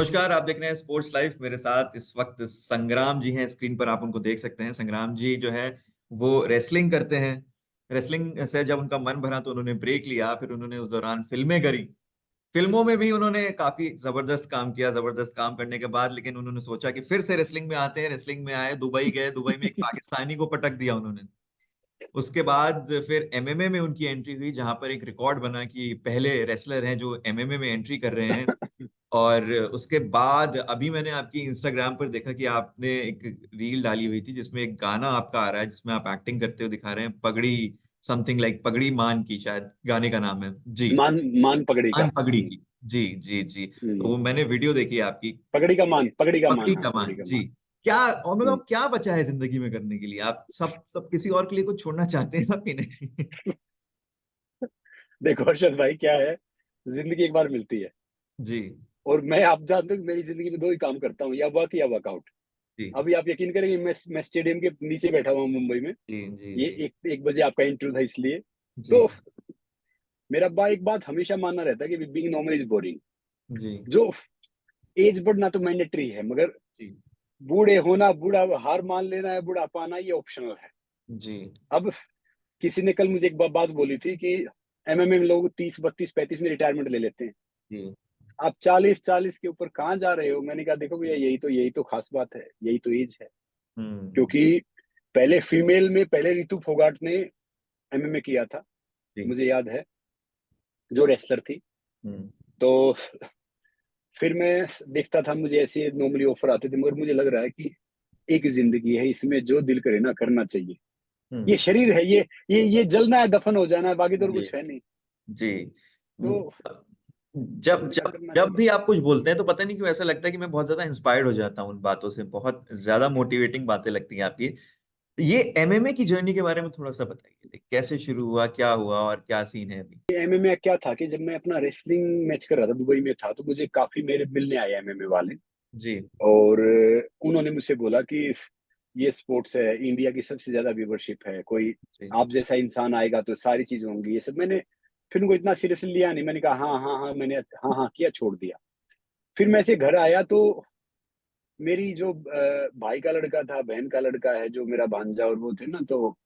नमस्कार। आप देख रहे हैं स्पोर्ट्स लाइफ। मेरे साथ इस वक्त संग्राम जी हैं, स्क्रीन पर आप उनको देख सकते हैं। संग्राम जी जो है वो रेसलिंग करते हैं। रेसलिंग से जब उनका मन भरा तो उन्होंने ब्रेक लिया, फिर उन्होंने उस दौरान फिल्में करी। फिल्मों में भी उन्होंने काफी जबरदस्त काम किया। जबरदस्त काम करने के बाद लेकिन उन्होंने सोचा कि फिर से रेसलिंग में आते हैं। रेसलिंग में आए, दुबई गए, दुबई में एक पाकिस्तानी को पटक दिया उन्होंने। उसके बाद फिर एमएमए में उनकी एंट्री हुई, जहां पर एक रिकॉर्ड बना कि पहले रेसलर हैं जो एमएमए में एंट्री कर रहे हैं। और उसके बाद अभी मैंने आपकी इंस्टाग्राम पर देखा कि आपने एक रील डाली हुई थी जिसमें एक गाना आपका आ रहा है, जिसमें आप एक्टिंग करते हुए दिखा रहे हैं। पगड़ी, समथिंग लाइक पगड़ी मान की, शायद गाने का नाम है जी। मान मान पगड़ी का। मान पगड़ी की। जी जी जी। तो वो हम्म। मैंने वीडियो देखी है आपकी। पगड़ी का मान, पगड़ी का मान, पगड़ी हाँ कमान पगड़ी का जी। मान। क्या, और हम्म। मतलब क्या बचा है जिंदगी में करने के लिए? आप सब सब किसी और के लिए कुछ छोड़ना चाहते हैं आप कि नहीं? देखो अर्शद भाई, क्या है, जिंदगी एक बार मिलती है। जी और मैं, आप जानते हो कि मेरी जिंदगी में दो ही काम करता हूँ, या वर्क या वर्कआउट। जी अभी आप यकीन करेंगे, मैं स्टेडियम के नीचे बैठा हुआ हूँ मुंबई में। जी जी ये जी एक बजे आपका इंटरव्यू था, इसलिए जी तो मेरा एक बात हमेशा मानना रहता है कि बीइंग नॉर्मल इज बोरिंग। जी जो एज बढ़ना तो मैंडेटरी है, मगर जी बूढ़े होना, बूढ़ा हार मान लेना है, बूढ़ा पाना, ये ऑप्शनल है। जी अब किसी ने कल मुझे एक बात बोली थी कि एमएमए में लोग 30, 32, 35 में रिटायरमेंट ले लेते हैं। जी। आप 40 के ऊपर कहाँ जा रहे हो? मैंने कहा देखो भैया, यही तो खास बात है, यही तो एज है। हम्म। क्योंकि पहले फीमेल में पहले रितु फोगाट ने एमएमए किया था, जी। मुझे याद है, जो रेसलर थी। हम्म। तो फिर मैं देखता था, मुझे ऐसे नॉर्मली ऑफर आते थे, मगर मुझे लग रहा है कि एक जिंदगी है, इसमें जो दिल करे ना करना चाहिए। ये हम्म। शरीर है, ये जलना है, दफन हो जाना है, बाकी तो और जी कुछ है नहीं। जी। तो जब करना जब करना जब चाहिए। भी आप कुछ बोलते हैं तो पता नहीं क्यों ऐसा लगता है कि मैं बहुत ज्यादा इंस्पायर्ड हो जाता हूँ उन बातों से। बहुत ज्यादा मोटिवेटिंग बातें लगती हैं आपकी। ये एमएमए की जर्नी के बारे में थोड़ा सा बताइए, कैसे शुरू हुआ, क्या हुआ और क्या सीन है अभी? एमएमए क्या था कि जब मैं अपना रेसलिंग मैच कर रहा था, दुबई में था, तो मुझे काफी मेरे मिलने आए एमएमए वाले। जी और उन्होंने मुझसे बोला कि ये स्पोर्ट्स है, इंडिया की सबसे ज्यादा व्यूवरशिप है, कोई जी। आप जैसा इंसान आएगा तो सारी चीजें होंगी, ये सब। मैंने फिर उनको इतना सीरियसली लिया नहीं, मैंने कहा हाँ हाँ हाँ, मैंने हाँ हाँ किया, छोड़ दिया। फिर मैं ऐसे घर आया तो मेरी जो भाई का लड़का था, बहन का लड़का है, जो मेरा भांजा और वो थे ना, तो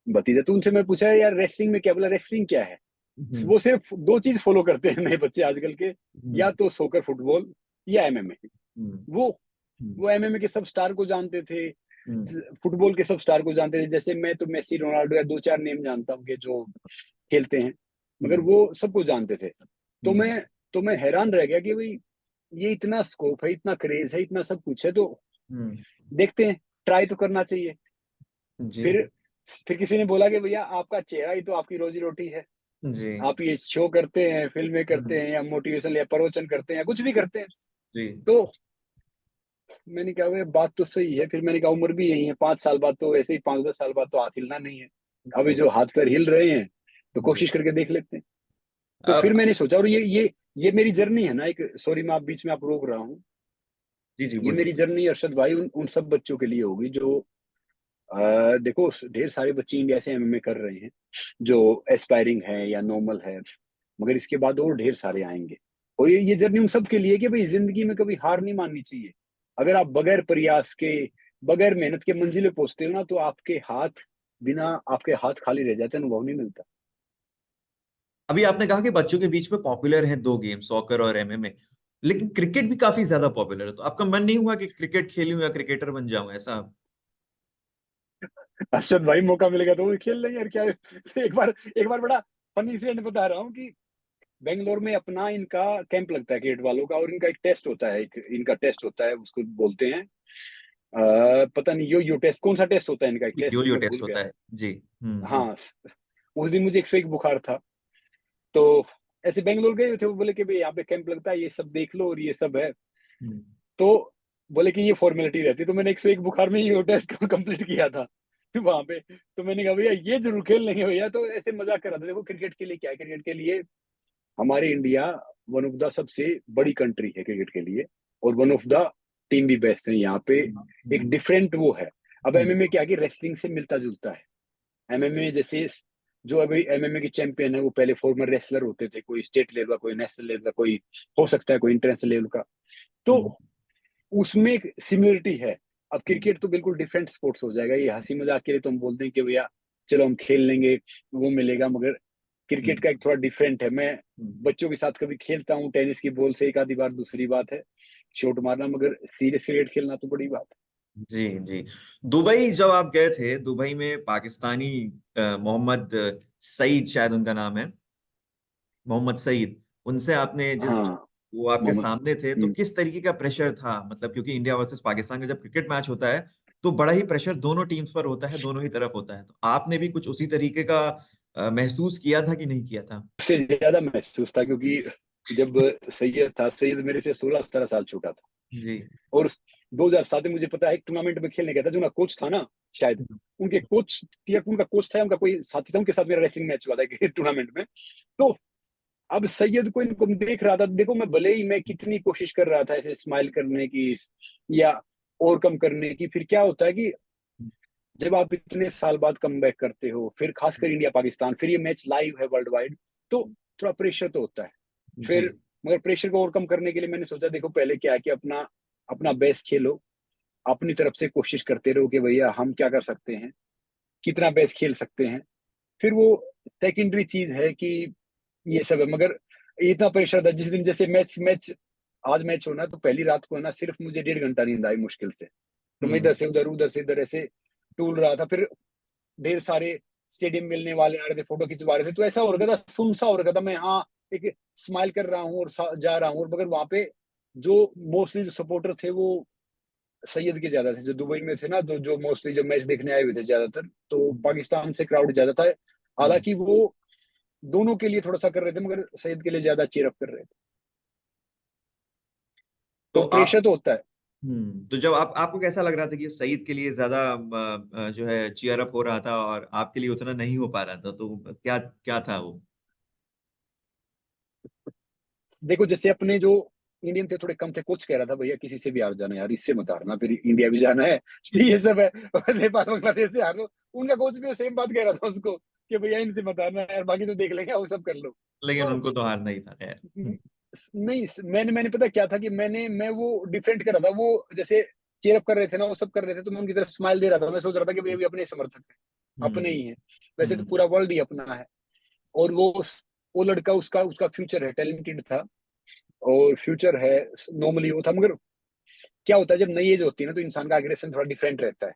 भतीजा, तो उनसे मैं पूछा यार रेसलिंग में क्या, बोला रेसलिंग क्या है। हम्म। वो सिर्फ दो चीज फॉलो करते हैं नए बच्चे आजकल के, हम्म। या तो सोकर फुटबॉल या एमएमए। हम्म। वो हम्म। वो एमएमए के सब स्टार को जानते थे, हम्म। फुटबॉल के सब स्टार को जानते थे। जैसे मैं तो मेसी, रोनाल्डो या दो चार नेम जानता हूँ कि जो खेलते हैं, मगर हम्म। वो सबको जानते थे। तो हम्म। मैं हैरान रह गया कि भाई, ये इतना स्कोप है, इतना क्रेज है, इतना सब कुछ है, तो हम्म। देखते हैं, ट्राई तो करना चाहिए। जी फिर फिर किसी ने बोला कि भैया, आपका चेहरा ही तो आपकी रोजी रोटी है। जी। आप ये शो करते हैं, फिल्में करते हम्म। हैं, या मोटिवेशन या प्रवचन करते हैं, या कुछ भी करते हैं। जी। तो मैंने कहा भाई, बात तो सही है। फिर मैंने कहा उम्र भी यही है, 5 साल बाद तो ऐसे ही, 5-10 साल बाद तो हाथ हिलना नहीं है। अभी जी जो हाथ पैर हिल रहे हैं, तो जी। कोशिश करके देख लेते हैं। तो फिर अब मैंने सोचा, और ये मेरी जर्नी है ना, एक, सॉरी मैं आप बीच में आप रोक रहा हूँ। जी जी ये बोलिए। मेरी जर्नी अरशद भाई उन सब बच्चों के लिए होगी जो देखो, ढेर सारे बच्चे इंडिया से एमएमए कर रहे हैं, जो एस्पायरिंग है या नॉर्मल है, मगर इसके बाद और ढेर सारे आएंगे। और ये जर्नी उन सब के लिए कि भाई, जिंदगी में कभी हार नहीं माननी चाहिए। अगर आप बगैर प्रयास के, बगैर मेहनत के मंजिले पहुंचते हो ना, तो आपके हाथ खाली रह जाते हैं, अनुभव नहीं मिलता। अभी आपने कहा कि बच्चों के बीच में पॉपुलर है दो गेम, सॉकर और एमएमए, लेकिन क्रिकेट भी काफी ज्यादा पॉपुलर है। तो आपका मन नहीं हुआ कि क्रिकेट खेलूं या क्रिकेटर बन जाऊं ऐसा? अरशद भाई, मौका मिलेगा तो वो खेल लेंगे यार, क्या है। एक बार बड़ा फनी इंसिडेंट बता रहा हूँ कि बेंगलोर में अपना इनका कैंप लगता है क्रिकेट वालों का, और इनका एक टेस्ट होता है, इनका टेस्ट होता है, उसको बोलते हैं पता नहीं, यो टेस्ट, कौन सा टेस्ट होता है इनका, एक यो टेस्ट यो मैं भूल टेस्ट गया। होता है जी। हाँ, उस दिन मुझे 101 बुखार था। तो ऐसे बेंगलोर गए थे, वो बोले कि भाई यहाँ पे कैंप लगता है, ये सब देख लो, और ये सब है। हम्म। तो बोले कि ये फॉर्मेलिटी रहती है, तो मैंने 101 बुखार में ये टेस्ट कंप्लीट किया था तो वहां पे। तो मैंने कहा भैया, ये जरूर खेल लेंगे भैया। तो ऐसे मजाक कर रहा था। देखो, क्रिकेट के लिए क्या है, क्रिकेट के लिए हमारे इंडिया वन ऑफ द सबसे बड़ी कंट्री है क्रिकेट के लिए, और वन ऑफ द टीम भी बेस्ट है यहाँ पे। एक डिफरेंट वो है। अब हम्म। एमएमए क्या है कि रेसलिंग से मिलता जुलता है। एमएमए जैसे, जो अभी एमएमए के चैंपियन है, वो पहले फॉर्मर रेसलर होते थे, कोई स्टेट लेवल का, कोई नेशनल लेवल का, कोई हो सकता है कोई इंटरनेशनल लेवल का। तो उसमें एक सिमिलरिटी है। अब क्रिकेट तो बिल्कुल डिफरेंट स्पोर्ट्स हो जाएगा, ये हंसी मजाक के लिए तो हम बोलते हैं कि भैया चलो हम खेल लेंगे, वो मिलेगा, मगर क्रिकेट का एक थोड़ा डिफरेंट है। मैं बच्चों के साथ कभी खेलता हूँ टेनिस की बॉल से एक आधी बार, दूसरी बात है शॉट मारना, मगर सीरियस क्रिकेट खेलना तो बड़ी बात है। जी जी। दुबई जब आप गए थे, दुबई में पाकिस्तानी मोहम्मद सईद, शायद उनका नाम है, मोहम्मद सईद, उनसे आपने जब, हाँ, वो आपके मोहम्मद। सामने थे, तो किस तरीके का प्रेशर था? मतलब क्योंकि इंडिया वर्सेस पाकिस्तान का जब क्रिकेट मैच होता है तो बड़ा ही प्रेशर दोनों टीम्स पर होता है, दोनों ही तरफ होता है, तो आपने भी कुछ उसी तरीके का महसूस किया था कि नहीं किया था? उससे ज्यादा महसूस था, क्योंकि जब सैयद था, सैयद मेरे से 16-17 साल छोटा था। जी। और 2007 में मुझे पता है एक टूर्नामेंट में खेलने गया था, जो ना कोच था ना, शायद उनके कोच या उनका कोच था, उनका कोई साथी था, उनके साथ मेरा रेसलिंग मैच हुआ था टूर्नामेंट में। तो अब सैयद को इनको देख रहा था, देखो मैं भले ही मैं कितनी कोशिश कर रहा था ऐसे स्माइल करने की या ओवरकम करने की, फिर क्या होता है कि जब आप इतने साल बाद कम बैक करते हो, फिर खासकर इंडिया पाकिस्तान, फिर ये मैच लाइव है वर्ल्ड वाइड, तो थोड़ा प्रेशर तो होता है। जी। फिर मगर प्रेशर को ओवरकम करने के लिए मैंने सोचा देखो पहले क्या है कि अपना अपना बेस्ट खेलो, अपनी तरफ से कोशिश करते रहो कि भैया हम क्या कर सकते हैं, कितना बेस्ट खेल सकते हैं। फिर वो सेकेंडरी चीज है कि ये सब है, मगर इतना प्रेशर था जिस दिन जैसे मैच मैच आज मैच होना, तो पहली रात को है ना सिर्फ मुझे 1.5 घंटा नींद आई मुश्किल से। तो मैं हम्म। इधर से उधर, उधर से इधर ऐसे टूल रहा था। फिर ढेर सारे स्टेडियम मिलने वाले आ रहे थे, फोटो खिंचवा रहे थे, तो ऐसा हो रखा था, सुन सा हो रखा था। मैं हाँ एक स्माइल कर रहा हूँ और जा रहा हूँ, और मगर वहां पे जो मोस्टली जो सपोर्टर थे वो सैयद के ज्यादा थे, जो दुबई में थे ना, तो जो मोस्टली जो मैच देखने आए हुए थे ज्यादातर, तो पाकिस्तान से क्राउड ज्यादा था। हालांकि वो दोनों के लिए थोड़ा सा कर रहे थे, मगर सैयद के लिए ज्यादा चीयर अप कर रहे थे। तो तो आप, प्रेशर तो होता है। तो जब आप, आपको कैसा लग रहा था कि सईद के लिए ज्यादा जो है चीयर अप हो रहा था और आपके लिए उतना नहीं हो पा रहा था, तो क्या क्या था वो? देखो जैसे अपने जो इंडियन थे थोड़े कम थे, कोच कह रहा था भैया किसी से भी हार जाना यार, इससे मत हारना, फिर इंडिया भी जाना है ये सब है, और नेपाल बांग्लादेश से हार लो। उनका कोच भी सेम बात कह रहा था उसको कि भैया इनसे मत हारना यार, बाकी तो देख लेंगे, वो सब कर लो। लेकिन तो उनको तो हारना ही था, खैर। नहीं, मैंने मैंने पता क्या था कि मैं वो डिफरेंट कर रहा था। वो जैसे चेयर अप कर रहे थे ना, वो सब कर रहे थे, तो मैं उनकी तरफ स्माइल दे रहा था। मैं सोच रहा था कि भैया अभी अपने समर्थक है, अपने हम्म। ही है। वैसे तो हम्म। पूरा वर्ल्ड ही अपना है। और वो लड़का, उसका उसका फ्यूचर है, टैलेंटेड था और फ्यूचर है, नॉर्मली वो था। मगर क्या होता है जब नई एज होती है ना, तो इंसान का एग्रेशन थोड़ा डिफरेंट रहता है।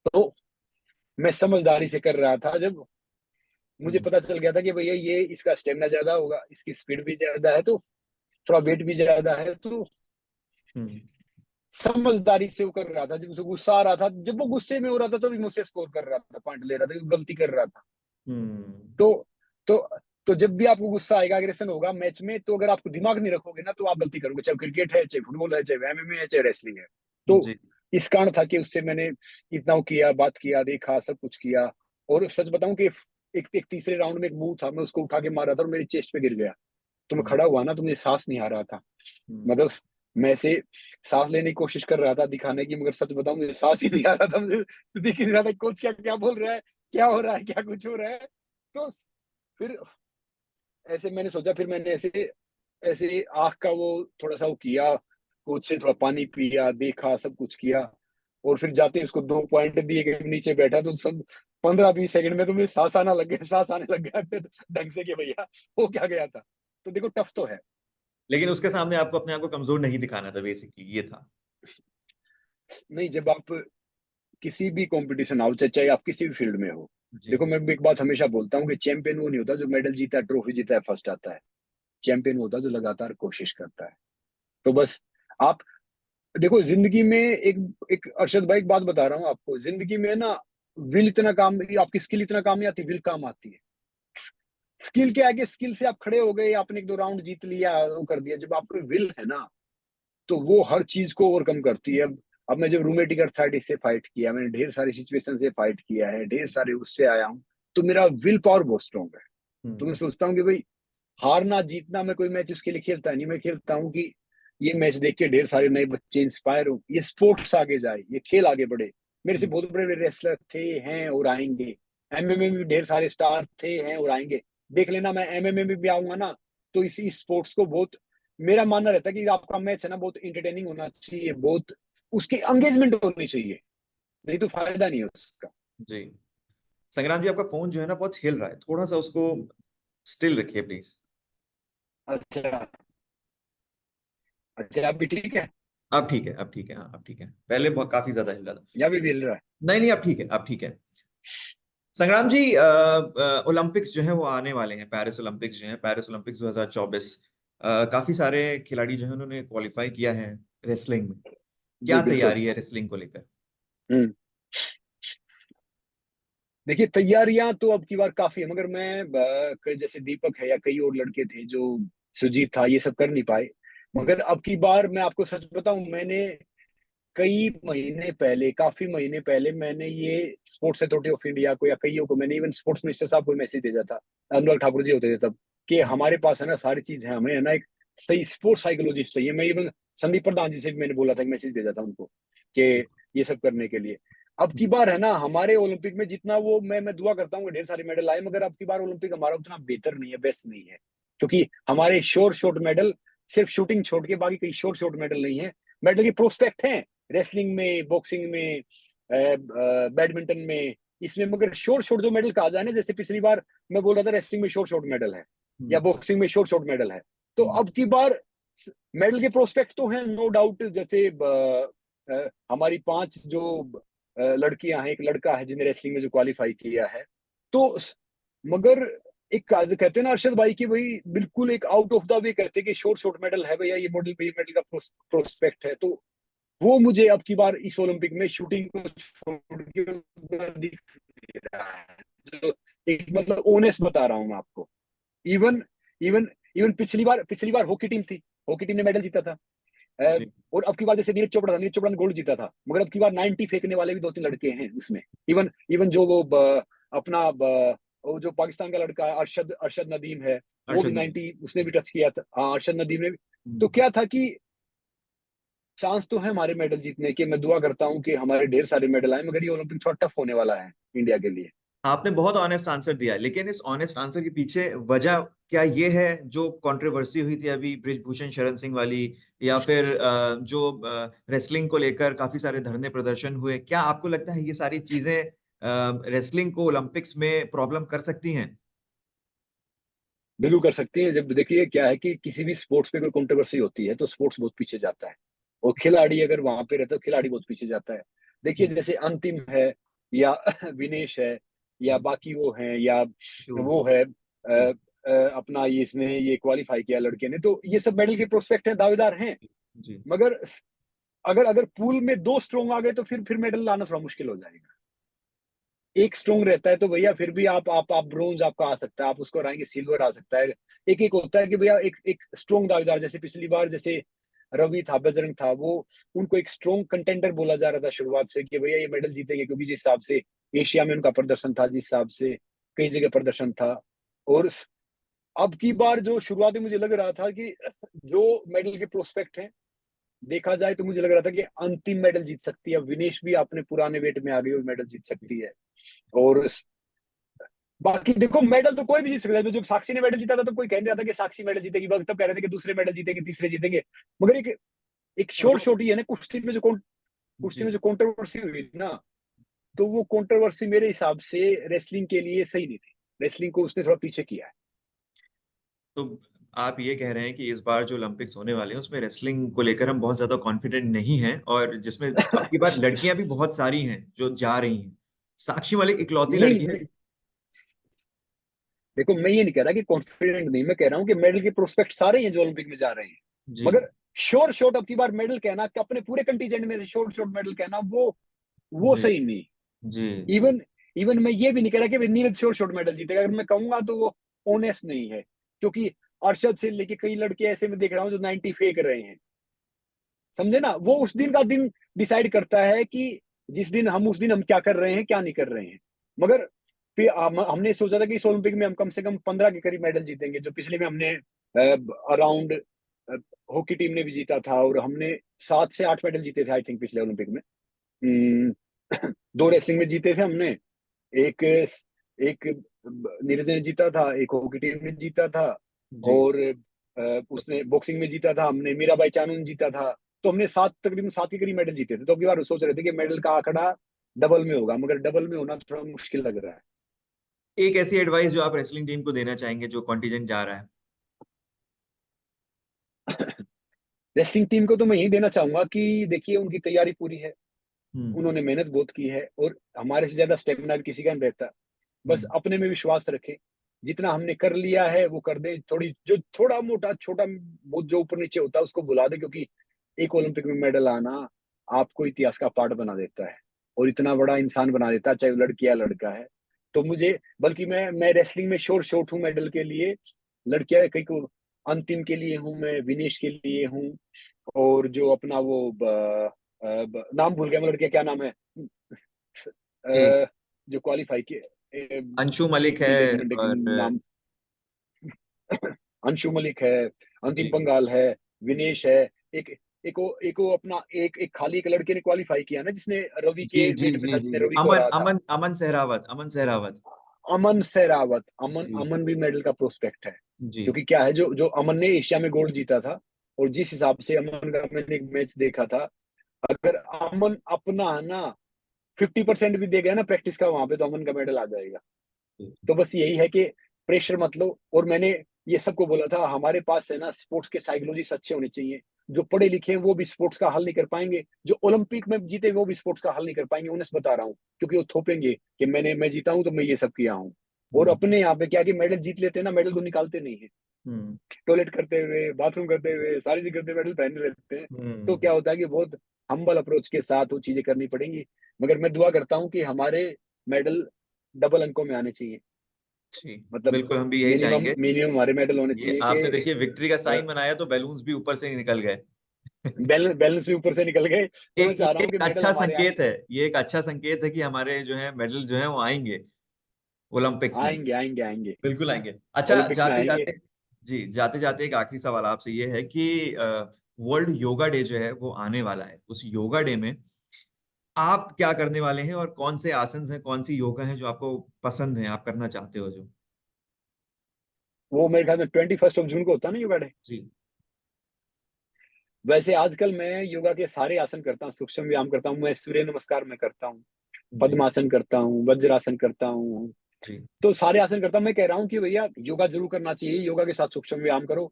तो मैं समझदारी से कर रहा था। जब मुझे हम्म। पता चल गया था कि भैया ये इसका स्टेमिना ज्यादा होगा, इसकी स्पीड भी ज्यादा है, तो थोड़ा वेट भी ज्यादा है, तो हम्म। समझदारी से वो कर रहा था। जब उसे गुस्सा आ रहा था, जब वो गुस्से में हो रहा था, तो भी मुझसे स्कोर कर रहा था, पॉइंट ले रहा था, गलती कर रहा था। हम्म। तो तो तो जब भी आपको गुस्सा आएगा, एग्रेशन होगा मैच में, तो अगर आपको दिमाग नहीं रखोगे ना, तो आप गलती करोगे, चाहे क्रिकेट है, चाहे फुटबॉल है, चाहे एमएमए है, चाहे रेसलिंग है। तो जी। इस कारण था कि उससे मैंने इतना वो किया, बात किया, देखा, सब कुछ किया। और सच बताऊं कि एक तीसरे राउंड में एक मूव था, मैं उसको उठा के मारा था और मेरी चेस्ट पे गिर गया। तो मैं हम्म। खड़ा हुआ ना, तो मुझे सांस नहीं आ रहा था। मतलब मैं ऐसे सांस लेने की कोशिश कर रहा था दिखाने की, मगर सच बताऊं मुझे सांस ही नहीं आ रहा था। मुझे दिख नहीं रहा था कोच क्या क्या बोल रहा है, क्या हो रहा है, क्या कुछ हो रहा है। तो फिर ऐसे मैंने सोचा, फिर मैंने ऐसे ऐसे आंख का वो थोड़ा सा वो किया, कोच से थोड़ा पानी पिया, देखा, सब कुछ किया। और फिर जाते उसको 2 पॉइंट दिए गए, नीचे बैठा, तो सब 15-20 सेकंड में तो मुझे सांस आना लग गया, सांस आने लग गया फिर ढंग से कि भैया वो क्या गया था। तो देखो टफ तो है। लेकिन उसके सामने आपको अपने आप को कमजोर नहीं दिखाना था, बेसिकली ये था। नहीं, जब आप किसी भी कंपटीशन आओ, चाहे चाहे आप किसी भी फील्ड में हो, जी। देखो मैं एक बात हमेशा बोलता हूँ कि चैंपियन वो नहीं होता जो मेडल जीता है, ट्रॉफी जीता है, फर्स्ट आता है। चैंपियन होता है जो लगातार कोशिश करता है। तो बस आप देखो जिंदगी में एक एक अरशद भाई एक बात बता रहा हूँ आपको, जिंदगी में ना विल इतना काम, आपकी स्किल इतना काम नहीं आती, विल काम आती है। स्किल के आगे, स्किल से आप खड़े हो गए, आपने 1-2 राउंड जीत लिया, वो कर दिया, जब आपको विल है ना, तो वो हर चीज को ओवरकम करती है। अब मैं जब रूमेटिक अर्थराइटिस से फाइट किया, मैंने ढेर सारी सिचुएशन से फाइट किया है, ढेर सारे उससे आया हूँ, तो मेरा विल पावर बहुत स्ट्रांग है। तो मैं हम्म। सोचता हूँ कि भाई हारना जीतना मैं कोई मैच उसके लिए खेलता नहीं, मैं खेलता हूँ कि ये मैच देख के ढेर सारे नए बच्चे इंस्पायर हो, ये स्पोर्ट्स आगे जाए, ये खेल आगे बढ़े। मेरे से बहुत बड़े बड़े रेसलर थे, हैं और आएंगे। एमएमए में भी ढेर सारे स्टार थे, हैं और आएंगे। देख लेना, मैं एमएमए में भी आऊंगा ना, तो इसी स्पोर्ट्स को बहुत मेरा मानना रहता है कि आपका मैच है ना बहुत इंटरटेनिंग होना चाहिए, बहुत उसकी एंगेजमेंट होनी चाहिए, नहीं तो फायदा नहीं है उसका। जी। संग्राम जी, आपका फोन जो है ना बहुत हिल रहा है, थोड़ा सा उसको स्टिल रखिए प्लीज। अच्छा। अच्छा, अभी ठीक है? अब ठीक है, अब ठीक है, हाँ अब ठीक है, पहले बहुत काफी ज्यादा हिल रहा था। या भी हिल रहा है? नहीं नहीं, अब ठीक है, अब ठीक है। संग्राम जी, ओलंपिक्स जो है वो आने वाले हैं, पेरिस ओलंपिक्स जो है, पेरिस ओलंपिक्स 2024। काफी सारे खिलाड़ी जो है उन्होंने क्वालिफाई किया है रेसलिंग में। जी क्या बिल्कुल। तैयारी है रेसलिंग को लेकर? हम्म। देखिए, तैयारियां तो अब की बार काफी है, मगर मैं जैसे दीपक है या कई और लड़के थे जो, सुजीत था, ये सब कर नहीं पाए। मगर अब की बार मैं आपको सच बताऊं, मैंने कई महीने पहले, काफी महीने पहले मैंने ये स्पोर्ट्स अथॉरिटी ऑफ इंडिया को या कईयों को, मैंने इवन स्पोर्ट्स मिनिस्टर साहब को मैसेज भेजा था, अनुराग ठाकुर जी होते थे तब, कि हमारे पास है ना सारी चीज है, हमें है ना एक सही स्पोर्ट्स साइकोलॉजिस्ट चाहिए। मैं इवन संदीप प्रधान जी से भी मैंने बोला था, मैसेज भेजा था उनको कि ये सब करने के लिए। अब की बार है ना हमारे ओलंपिक में जितना वो, मैं दुआ करता हूँ कि ढेर सारे मेडल आए, मगर अब की बार ओलंपिक हमारा उतना बेहतर नहीं है, बेस्ट नहीं है, क्योंकि हमारे श्योर शॉट मेडल, सिर्फ शूटिंग छोड़ के बाकी कई श्योर शॉट मेडल नहीं है। मेडल की प्रोस्पेक्ट है रेसलिंग में, बॉक्सिंग में, बैडमिंटन में, इसमें, मगर शॉर्ट शॉर्ट जो मेडल कहा जाए ना, जैसे पिछली बार मैं बोल रहा था रेसलिंग में शॉर्ट शॉर्ट मेडल है या हम्म, बॉक्सिंग में शॉर्ट शॉर्ट मेडल है, तो हम्म, अब की बार मेडल के प्रोस्पेक्ट तो हैं नो डाउट। जैसे हमारी 5 जो लड़कियां हैं, एक लड़का है जिन्हें रेसलिंग में जो क्वालिफाई किया है, तो मगर एक कहते हैं ना अरशद भाई की, भाई बिल्कुल एक आउट ऑफ द वे कहते हैं कि शॉर्ट शॉर्ट मेडल है भैया, ये मॉडल, ये मेडल का प्रोस्पेक्ट है, तो वो मुझे अब की बार इस ओलंपिक में शूटिंग को छोड़ के उधर दिख नहीं रहा है, जो एक मतलब ओनेस्ट बता रहा हूं मैं आपको। इवन इवन इवन पिछली बार हॉकी टीम थी, हॉकी टीम ने मेडल जीता था। जी, और अब की बार जैसे नीरज चोपड़ा था, नीरज चोपड़ा ने गोल्ड जीता था, मगर अब की बार 90 फेंकने वाले भी 2-3 लड़के हैं उसमें। इवन इवन जो वो अपना वो जो पाकिस्तान का लड़का अरशद अरशद नदीम है, वो भी अर्शद नदी। 90 उसने भी टच किया था, हाँ अरशद नदीम ने भी। तो हम्म। क्या था कि चांस तो है हमारे मेडल जीतने के, मैं दुआ करता हूँ कि हमारे ढेर सारे मेडल आए, मगर ये ओलंपिक थोड़ा टफ होने वाला है इंडिया के लिए। आपने बहुत ऑनेस्ट आंसर दिया, लेकिन इस ऑनेस्ट आंसर के पीछे वजह क्या ये है जो कंट्रोवर्सी हुई थी अभी बृजभूषण शरण सिंह वाली, या फिर जो रेसलिंग को लेकर काफी सारे धरने प्रदर्शन हुए, क्या आपको लगता है ये सारी चीजें रेसलिंग को ओलंपिक्स में प्रॉब्लम कर सकती हैं? बिल्कुल कर सकती हैं। जब देखिए क्या है कि किसी भी स्पोर्ट्स पे कोई कंट्रोवर्सी होती है तो स्पोर्ट्स बहुत पीछे जाता है, और खिलाड़ी अगर वहां पे रहता है तो खिलाड़ी बहुत पीछे जाता है। देखिए जैसे अंतिम है या विनेश है या जी। बाकी वो हैं, या श्योर। वो है जी। अपना ये इसने ये क्वालिफाई किया लड़के ने, तो ये सब मेडल के प्रोस्पेक्ट हैं, दावेदार हैं। जी। मगर अगर अगर पूल में 2 स्ट्रोंग आ गए तो फिर मेडल लाना थोड़ा मुश्किल हो जाएगा। एक स्ट्रोंग रहता है तो भैया फिर भी आप ब्रोंज आपका आ सकता है, आप उसको हराएंगे सिल्वर आ सकता है। एक एक होता है कि भैया एक एक स्ट्रोंग दावेदार, जैसे पिछली बार जैसे रवि था, बजरंग था, वो उनको एक स्ट्रोंग कंटेंडर बोला जा रहा था शुरुआत से कि भैया ये मेडल जीतेंगे, क्योंकि जिस हिसाब से एशिया में उनका प्रदर्शन था, जिस हिसाब से कई जगह प्रदर्शन था। और अब की बार जो शुरुआत में मुझे लग रहा था कि जो मेडल के प्रोस्पेक्ट हैं, देखा जाए तो मुझे लग रहा था कि अंतिम मेडल जीत सकती है, विनेश भी अपने पुराने वेट में आ गई और मेडल जीत सकती है। और बाकी देखो मेडल तो कोई भी जीत सकता है, जब साक्षी ने मेडल जीता था तो कोई कह नहीं रहा था कि साक्षी मेडल जीतेगी, बस तब कह रहे थे कि दूसरे मेडल जीतेंगे, तीसरे जीतेंगे। मगर एक एक शॉर्ट शॉर्ट ही है ना, कुश्ती में जी। जो कंट्रोवर्सी हुई ना, तो वो कंट्रोवर्सी मेरे हिसाब से रेसलिंग के लिए सही नहीं थी, रेसलिंग को उसने थोड़ा पीछे किया है। तो आप ये कह रहे हैं कि इस बार जो ओलंपिक्स होने वाले हैं उसमें रेसलिंग को लेकर हम बहुत ज्यादा कॉन्फिडेंट नहीं हैं, और जिसमें अब की बार लड़कियां भी बहुत सारी हैं जो जा रही हैं। साक्षी मलिक इकलौती नहीं लड़की है। नहीं, देखो मैं ये नहीं कह रहा कि कॉन्फिडेंट नहीं, मैं कह रहा हूँ कि मेडल के प्रोस्पेक्ट सारे हैं जो ओलंपिक में जा रहे हैं। जी। मगर श्योर शॉट अब की बार मेडल कहना कि अपने पूरे कंटीजेंट में से श्योर शॉट मेडल कहना, वो जी। सही नहीं। जी। जी। इवन इवन मैं ये भी नहीं कह रहा कि नीरज श्योर शॉट मेडल जीतेगा, अगर मैं कहूंगा तो वो ऑनेस्ट नहीं है, क्योंकि अरशद से लेके कई लड़के ऐसे मैं देख रहा हूँ जो 90 फेंक रहे हैं, समझे ना, वो उस दिन का दिन डिसाइड करता है कि जिस दिन हम, उस दिन हम क्या कर रहे हैं क्या नहीं कर रहे हैं। मगर फिर हमने सोचा था कि इस ओलंपिक में हम कम से कम 15 के करीब मेडल जीतेंगे, जो पिछले में हमने अराउंड, हॉकी टीम ने भी जीता था और हमने 7 से 8 मेडल जीते थे आई थिंक पिछले ओलंपिक में। हम्म, 2 रेसलिंग में जीते थे हमने, एक एक नीरज ने जीता था, एक हॉकी टीम ने जीता था, जी। और उसने बॉक्सिंग में जीता था, हमने मीराबाई चानू ने जीता था। तो हमने तकरीबन 7 के करीब मेडल जीते थे। तो अगली बार सोच रहे थे कि मेडल का आंकड़ा डबल में होगा, मगर डबल में होना थोड़ा मुश्किल लग रहा है। एक ऐसी एडवाइस जो आप रेसलिंग टीम को देना चाहेंगे जो कॉन्टिजेंट जा रहा है? रेसलिंग टीम को तो मैं यही देना चाहूंगा कि देखिए, उनकी तैयारी पूरी है, हम्म। उन्होंने मेहनत बहुत की है, और हमारे से ज्यादा स्टेमिना भी किसी का नहीं रहता। बस हम्म। अपने में विश्वास रखें, जितना हमने कर लिया है वो कर दे। थोड़ी जो थोड़ा मोटा छोटा बहुत जो ऊपर नीचे होता है उसको भुला दे, क्योंकि एक ओलंपिक में मेडल आना आपको इतिहास का पार्ट बना देता है, और इतना बड़ा इंसान बना देता है, चाहे वो लड़की या लड़का है। तो मुझे, बल्कि मैं रेसलिंग में शोर शॉर्ट हूँ मेडल के लिए। लड़कियां कई को अंतिम के लिए हूँ, मैं विनेश के लिए हूँ। और जो अपना वो नाम भूल गया मैं, लड़कियां क्या नाम है, ठीक। जो क्वालिफाई किए। अंशु मलिक एक है, मिनट एक मिनट एक और मिनट, नाम अंशु मलिक है, अंतिम जी पंगाल है, जी विनेश है। एक एक वो अपना एक खाली एक लड़के ने क्वालिफाई किया ना, जिसने रवि जी के जी वेट में जी था, जी जिसने जी रवि को अमन हराया था। अमन अमन सहरावत, अमन सहरावत। अमन सहरावत, अमन जी अमन भी मेडल का प्रोस्पेक्ट है। जी क्योंकि क्या है, जो जो अमन ने एशिया में गोल्ड जीता था, और जिस हिसाब से अमन का मैंने एक मैच देखा था, अगर अमन अपना ना 50% भी दे गया ना प्रैक्टिस का वहां पे, तो अमन का मेडल आ जाएगा। तो बस यही है कि प्रेशर मत लो। और मैंने ये सबको बोला था, हमारे पास है ना स्पोर्ट्स के साइकोलॉजिस्ट अच्छे होने चाहिए। जो पढ़े लिखे हैं वो भी स्पोर्ट्स का हल नहीं कर पाएंगे, जो ओलंपिक में जीते वो भी स्पोर्ट्स का हल नहीं कर पाएंगे, उन्हें बता रहा हूँ। क्योंकि वो थोपेंगे कि मैं जीता हूँ तो मैं ये सब किया हूँ। और हम्म अपने यहाँ पे क्या कि मेडल जीत लेते हैं ना, मेडल को निकालते नहीं है। हम्म टॉयलेट करते हुए, बाथरूम करते हुए, सारी चीज करते हुए मेडल पहने रहते हैं। तो हम्म। क्या होता है कि बहुत हम्बल अप्रोच के साथ वो चीजें करनी पड़ेंगी। मगर मैं दुआ करता हूँ कि हमारे मेडल डबल अंकों में आने चाहिए। जी, मतलब बिल्कुल हम भी यही मिनिमम चाहेंगे। मिनिमम हमारे मेडल होने ये चाहिए आपने कि देखिए विक्ट्री का साइन बनाया तो बैलून्स भी ऊपर से ही निकल गए। बैलेंस बैलेंस भी ऊपर से निकल गए। तो मैं एक चाह रहा ये हूँ कि एक मेडल अच्छा हमारे संकेत है, आएंगे। ये एक अच्छा संकेत है कि हमारे जो है मेडल जो है वो आएंगे ओलंपिक्स में। आएंगे आएंगे आएंगे। बिल्कुल आएंगे। अच्छा, ओलंपिक्स में जाते आएंगे। जाते, जी जाते जाते एक आखिरी सवाल आपसे ये है कि वर्ल्ड योगा डे जो है वो आने वाला है, उस योगा डे में आप क्या करने वाले हैं, और कौन से आसन हैं, कौन सी योगा है जो आपको पसंद है, आप करना चाहते हो जो? वो मेरे ख्याल में 21 जून को होता है ना योगा डे। जी वैसे आजकल मैं योगा के सारे आसन करता हूँ, सूक्ष्म व्यायाम करता हूँ, मैं सूर्य नमस्कार में करता हूँ, जी पद्मासन करता हूँ, वज्रासन करता हूँ। जी तो सारे आसन करता हूँ। मैं कह रहा हूँ कि भैया योगा जरूर करना चाहिए, योगा के साथ सूक्ष्म व्यायाम करो,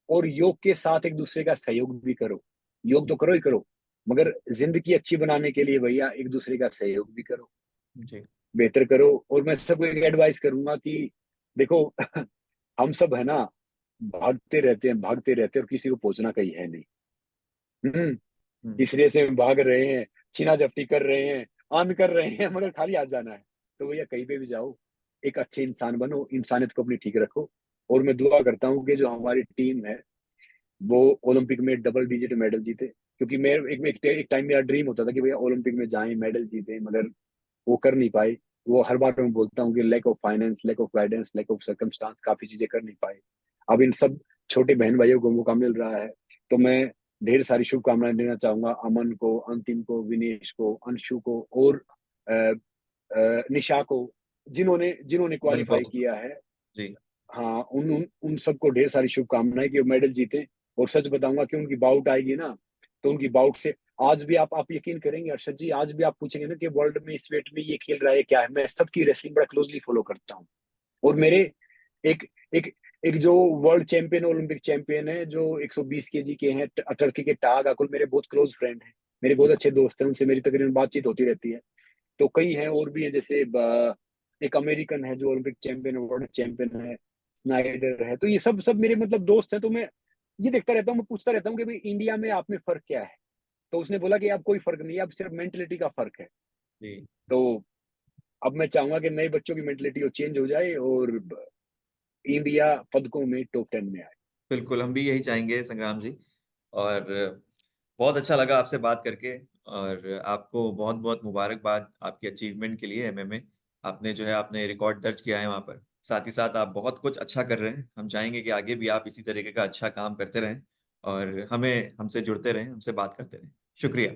और योग के साथ एक दूसरे का सहयोग भी करो। योग तो करो ही करो, मगर जिंदगी अच्छी बनाने के लिए भैया एक दूसरे का सहयोग भी करो, जी बेहतर करो। और मैं सबको एक एडवाइस करूंगा कि देखो, हम सब है ना, भागते रहते हैं, और किसी को पहुंचना कहीं है नहीं। हम्म। इस रेस में भाग रहे हैं, छीना झपटी कर रहे हैं, आन कर रहे हैं, मगर खाली आ जाना है। तो भैया कहीं पे भी जाओ, एक अच्छे इंसान बनो, इंसानियत को अपनी ठीक रखो। और मैं दुआ करता हूँ कि जो हमारी टीम है वो ओलंपिक में डबल डिजिट मेडल जीते। क्योंकि मैं एक टाइम मेरा ड्रीम होता था कि भैया ओलंपिक में जाएं, मेडल जीते, मगर वो कर नहीं पाए। वो हर बार मैं बोलता हूँ कि lack of finance, lack of guidance, lack of circumstance, काफी चीजें कर नहीं पाए। अब इन सब छोटे बहन भाइयों को मौका मिल रहा है। तो मैं ढेर सारी शुभकामनाएं देना चाहूंगा अमन को, अंतिम को, विनेश को, अंशु को, और निशा को, जिन्होंने जिन्होंने मणिपाल। क्वालिफाई किया है। जी हाँ, उन सबको ढेर सारी शुभकामनाएं कि वो मेडल जीते। और सच बताऊंगा कि उनकी बाउट आएगी ना, तो उनकी बाउट से आज भी आप यकीन करेंगे अर्षद जी, आज भी आप पूछेंगे ना कि वर्ल्ड में इस वेट में ये खेल रहा है क्या है, मैं सबकी रेसलिंग बड़ा क्लोजली फॉलो करता हूँ। और मेरे एक एक एक जो वर्ल्ड चैंपियन, ओलंपिक चैंपियन है, जो 120 केजी के हैं, टर्की के टाग अकुल, मेरे बहुत क्लोज फ्रेंड हैं, मेरे बहुत अच्छे दोस्त हैं, उनसे मेरी तकरीबन बातचीत होती रहती है। तो कई हैं और भी हैं, जैसे एक अमेरिकन है जो ओलंपिक चैंपियन, वर्ल्ड चैंपियन है, स्नाइडर है। तो ये सब सब मेरे मतलब दोस्त हैं। तो मैं ये देखता रहता हूँ, मैं पूछता रहता हूँ कि भाई इंडिया में आप में फर्क क्या है। तो उसने बोला कि अब कोई फर्क नहीं है, अब सिर्फ मेंटेलिटी का फर्क है। जी। तो अब मैं चाहूंगा कि नए बच्चों की मेंटेलिटी चेंज हो जाए, और इंडिया पदकों में टॉप 10 में आए। बिल्कुल हम भी यही चाहेंगे संग्राम जी। और बहुत अच्छा लगा आपसे बात करके, और आपको बहुत बहुत मुबारकबाद आपकी अचीवमेंट के लिए एमएमए। आपने जो है आपने रिकॉर्ड दर्ज किया है वहाँ पर, साथ ही साथ आप बहुत कुछ अच्छा कर रहे हैं। हम चाहेंगे कि आगे भी आप इसी तरीके का अच्छा काम करते रहें, और हमें हमसे जुड़ते रहें, हमसे बात करते रहें। शुक्रिया।